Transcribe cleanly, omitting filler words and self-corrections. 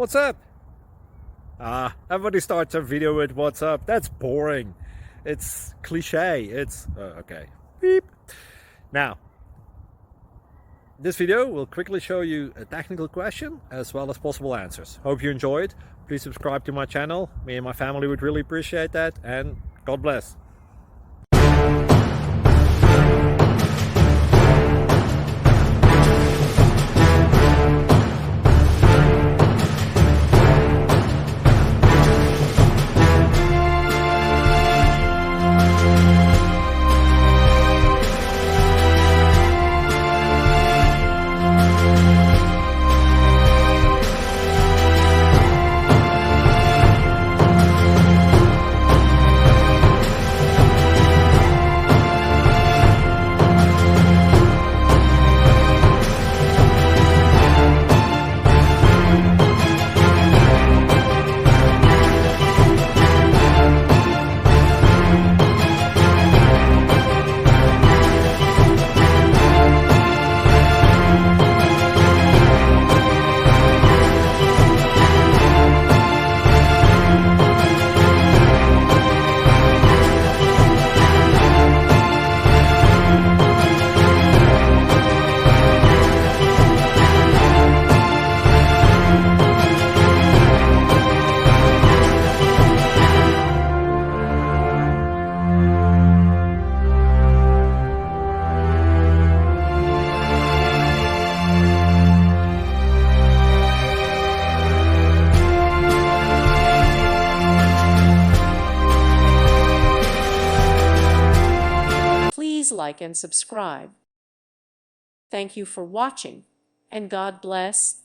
What's up? Everybody starts a video with what's up. That's boring. It's cliche. It's okay. Beep. Now, this video will quickly show you a technical question as well as possible answers. Hope you enjoyed. Please subscribe to my channel. Me and my family would really appreciate that, and God bless. Please like and subscribe. Thank you for watching, and God bless.